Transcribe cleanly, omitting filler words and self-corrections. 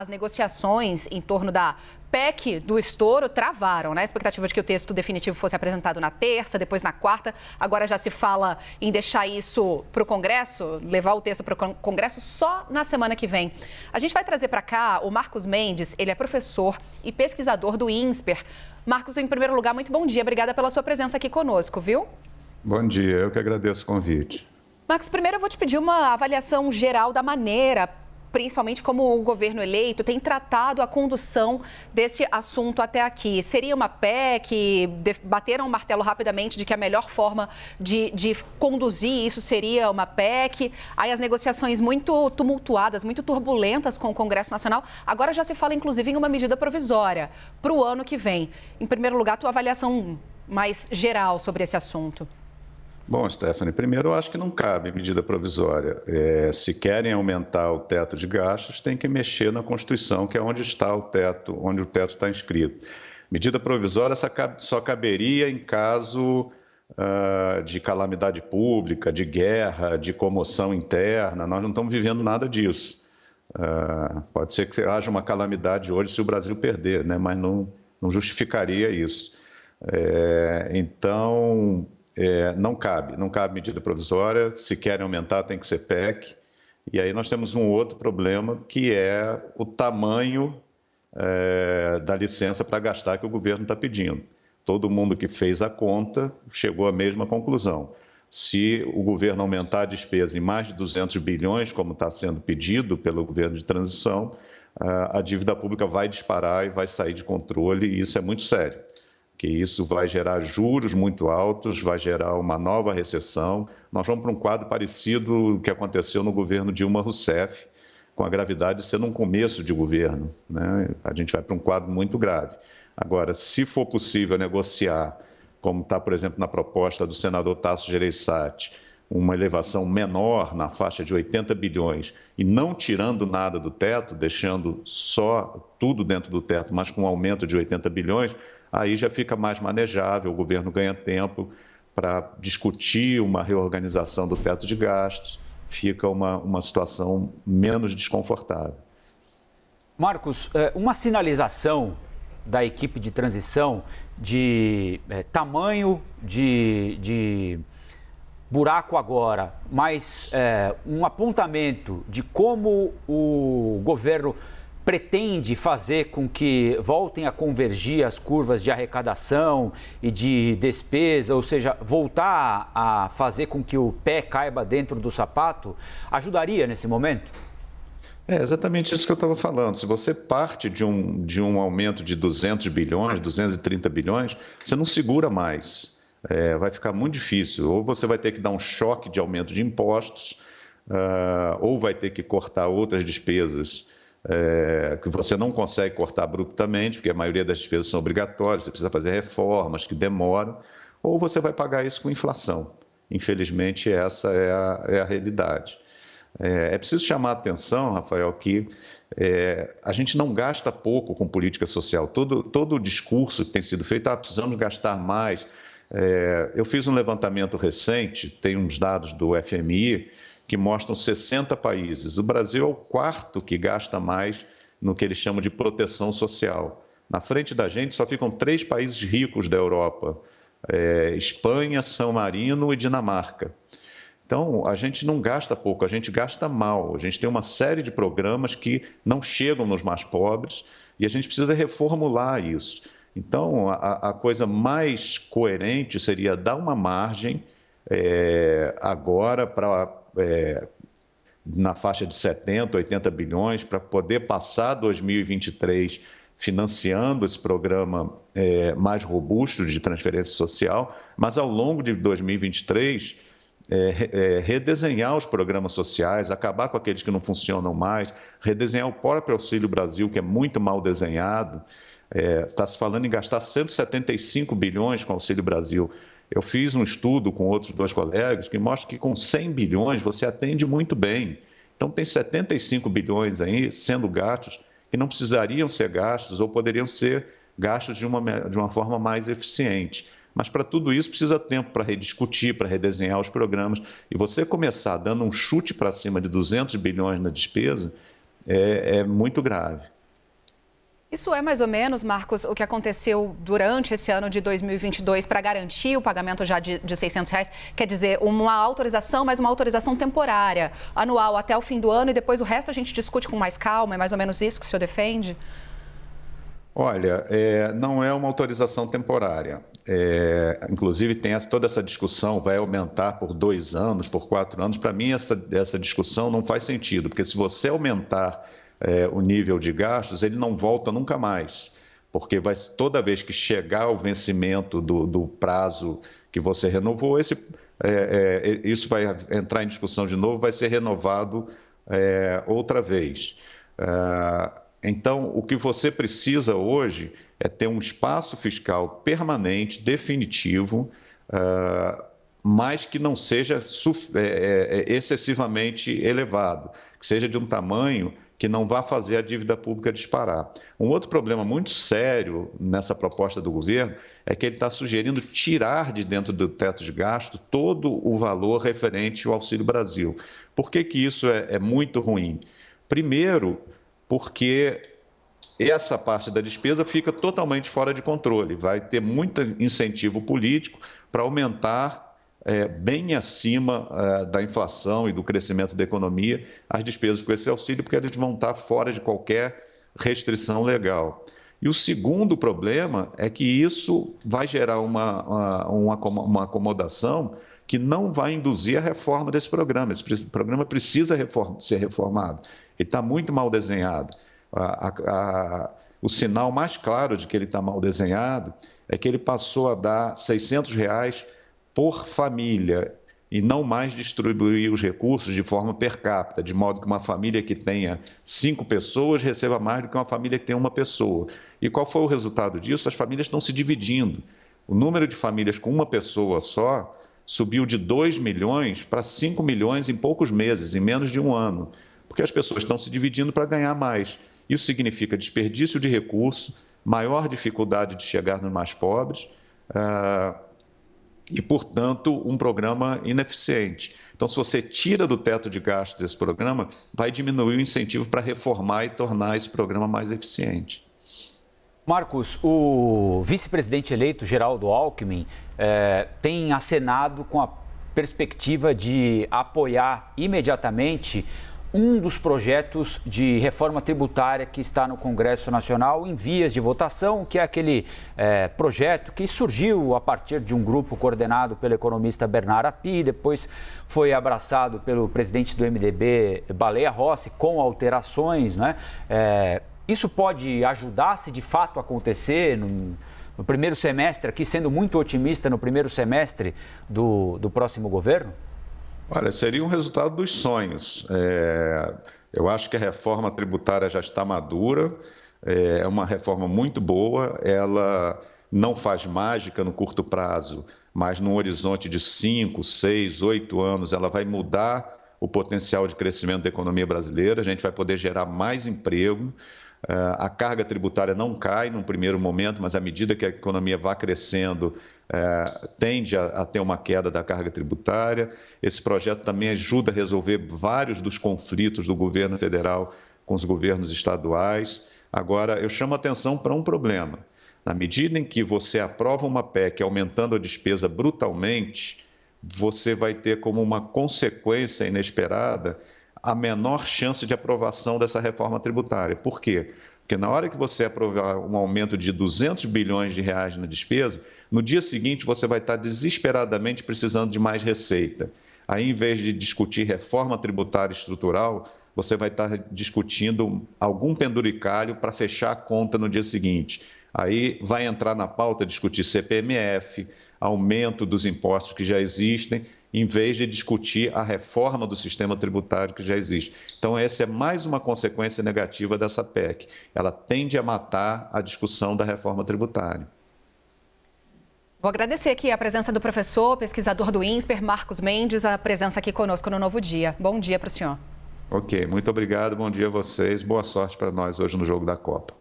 As negociações em torno da PEC do estouro travaram, né? A expectativa de que o texto definitivo fosse apresentado na terça, depois na quarta. Agora já se fala em deixar isso para o Congresso, levar o texto para o Congresso só na semana que vem. A gente vai trazer para cá o Marcos Mendes, ele é professor e pesquisador do INSPER. Marcos, em primeiro lugar, muito bom dia. Obrigada pela sua presença aqui conosco, viu? Bom dia, eu que agradeço o convite. Marcos, primeiro eu vou te pedir uma avaliação geral da maneira, principalmente como o governo eleito tem tratado a condução desse assunto até aqui. Seria uma PEC? Bateram o martelo rapidamente de que a melhor forma de conduzir isso seria uma PEC. Aí as negociações muito tumultuadas, muito turbulentas com o Congresso Nacional. Agora já se fala, inclusive, em uma medida provisória para o ano que vem. Em primeiro lugar, a tua avaliação mais geral sobre esse assunto. Bom, Stephanie, primeiro eu acho que não cabe medida provisória. Se querem aumentar o teto de gastos, tem que mexer na Constituição, que é onde está o teto, onde o teto está inscrito. Medida provisória só caberia em caso de calamidade pública, de guerra, de comoção interna. Nós não estamos vivendo nada disso. Pode ser que haja uma calamidade hoje se o Brasil perder, né? Mas não justificaria isso. Então, não cabe medida provisória. Se querem aumentar, tem que ser PEC. E aí nós temos um outro problema, que é o tamanho da licença para gastar que o governo está pedindo. Todo mundo que fez a conta chegou à mesma conclusão. Se o governo aumentar a despesa em mais de 200 bilhões, como está sendo pedido pelo governo de transição, a dívida pública vai disparar e vai sair de controle, e isso é muito sério. Que isso vai gerar juros muito altos, vai gerar uma nova recessão. Nós vamos para um quadro parecido ao que aconteceu no governo Dilma Rousseff, com a gravidade sendo um começo de governo, né? A gente vai para um quadro muito grave. Agora, se for possível negociar, como está, por exemplo, na proposta do senador Tasso Gereissati, uma elevação menor na faixa de 80 bilhões e não tirando nada do teto, deixando só tudo dentro do teto, mas com um aumento de 80 bilhões, aí já fica mais manejável, o governo ganha tempo para discutir uma reorganização do teto de gastos, fica uma situação menos desconfortável. Marcos, uma sinalização da equipe de transição de tamanho de buraco agora, mas um apontamento de como o governo pretende fazer com que voltem a convergir as curvas de arrecadação e de despesa, ou seja, voltar a fazer com que o pé caiba dentro do sapato, ajudaria nesse momento? É exatamente isso que eu estava falando. Se você parte de um aumento de 200 bilhões, 230 bilhões, você não segura mais. Vai ficar muito difícil. Ou você vai ter que dar um choque de aumento de impostos, ou vai ter que cortar outras despesas que você não consegue cortar abruptamente, porque a maioria das despesas são obrigatórias, você precisa fazer reformas que demoram, ou você vai pagar isso com inflação. Infelizmente, essa é a realidade. É preciso chamar a atenção, Rafael, que a gente não gasta pouco com política social. Todo o discurso que tem sido feito, precisamos gastar mais. Eu fiz um levantamento recente, tem uns dados do FMI, que mostram 60 países. O Brasil é o quarto que gasta mais no que eles chamam de proteção social. Na frente da gente só ficam 3 países ricos da Europa, Espanha, San Marino e Dinamarca. Então, a gente não gasta pouco, a gente gasta mal. A gente tem uma série de programas que não chegam nos mais pobres e a gente precisa reformular isso. Então, a coisa mais coerente seria dar uma margem agora para na faixa de 70, 80 bilhões, para poder passar 2023 financiando esse programa mais robusto de transferência social, mas ao longo de 2023, redesenhar os programas sociais, acabar com aqueles que não funcionam mais, redesenhar o próprio Auxílio Brasil, que é muito mal desenhado. Está se falando em gastar 175 bilhões com o Auxílio Brasil. Eu fiz um estudo com outros 2 colegas que mostra que com 100 bilhões você atende muito bem. Então tem 75 bilhões aí sendo gastos que não precisariam ser gastos ou poderiam ser gastos de uma forma mais eficiente. Mas para tudo isso precisa tempo para rediscutir, para redesenhar os programas. E você começar dando um chute para cima de 200 bilhões na despesa, é muito grave. Isso é mais ou menos, Marcos, o que aconteceu durante esse ano de 2022 para garantir o pagamento já de R$600? Quer dizer, uma autorização, mas uma autorização temporária, anual até o fim do ano, e depois o resto a gente discute com mais calma. É mais ou menos isso que o senhor defende? Olha, não é uma autorização temporária. Inclusive, tem toda essa discussão, vai aumentar por 2 anos, por 4 anos. Para mim, essa discussão não faz sentido, porque se você aumentar o nível de gastos, ele não volta nunca mais, porque toda vez que chegar ao vencimento do prazo que você renovou, isso vai entrar em discussão de novo, vai ser renovado outra vez. Então, o que você precisa hoje é ter um espaço fiscal permanente, definitivo, mas que não seja excessivamente elevado, que seja de um tamanho que não vá fazer a dívida pública disparar. Um outro problema muito sério nessa proposta do governo é que ele está sugerindo tirar de dentro do teto de gasto todo o valor referente ao Auxílio Brasil. Por que isso é muito ruim? Primeiro, porque essa parte da despesa fica totalmente fora de controle. Vai ter muito incentivo político para aumentar bem acima da inflação e do crescimento da economia as despesas com esse auxílio, porque eles vão estar fora de qualquer restrição legal. E o segundo problema é que isso vai gerar uma acomodação que não vai induzir a reforma desse programa. Esse programa precisa ser reformado. Ele está muito mal desenhado. O sinal mais claro de que ele está mal desenhado é que ele passou a dar R$600 por família e não mais distribuir os recursos de forma per capita, de modo que uma família que tenha 5 pessoas receba mais do que uma família que tenha 1 pessoa. E qual foi o resultado disso? As famílias estão se dividindo. O número de famílias com 1 pessoa só subiu de 2 milhões para 5 milhões em poucos meses, em menos de 1 ano, porque as pessoas estão se dividindo para ganhar mais. Isso significa desperdício de recursos, maior dificuldade de chegar nos mais pobres, e, portanto, um programa ineficiente. Então, se você tira do teto de gastos desse programa, vai diminuir o incentivo para reformar e tornar esse programa mais eficiente. Marcos, o vice-presidente eleito, Geraldo Alckmin, tem acenado com a perspectiva de apoiar imediatamente um dos projetos de reforma tributária que está no Congresso Nacional em vias de votação, que é aquele projeto que surgiu a partir de um grupo coordenado pelo economista Bernard Api, depois foi abraçado pelo presidente do MDB, Baleia Rossi, com alterações, né? Isso pode ajudar, se de fato acontecer, no primeiro semestre, aqui sendo muito otimista, no primeiro semestre do próximo governo? Olha, seria um resultado dos sonhos. Eu acho que a reforma tributária já está madura, é uma reforma muito boa, ela não faz mágica no curto prazo, mas num horizonte de 5, 6, 8 anos, ela vai mudar o potencial de crescimento da economia brasileira, a gente vai poder gerar mais emprego. A carga tributária não cai num primeiro momento, mas à medida que a economia vai crescendo, tende a ter uma queda da carga tributária. Esse projeto também ajuda a resolver vários dos conflitos do governo federal com os governos estaduais. Agora, eu chamo a atenção para um problema. Na medida em que você aprova uma PEC aumentando a despesa brutalmente, você vai ter como uma consequência inesperada a menor chance de aprovação dessa reforma tributária. Por quê? Porque na hora que você aprovar um aumento de 200 bilhões de reais na despesa, no dia seguinte você vai estar desesperadamente precisando de mais receita. Aí, em vez de discutir reforma tributária estrutural, você vai estar discutindo algum penduricalho para fechar a conta no dia seguinte. Aí vai entrar na pauta discutir CPMF, aumento dos impostos que já existem, em vez de discutir a reforma do sistema tributário que já existe. Então, essa é mais uma consequência negativa dessa PEC. Ela tende a matar a discussão da reforma tributária. Vou agradecer aqui a presença do professor, pesquisador do INSPER, Marcos Mendes, a presença aqui conosco no Novo Dia. Bom dia para o senhor. Ok, muito obrigado, bom dia a vocês, boa sorte para nós hoje no jogo da Copa.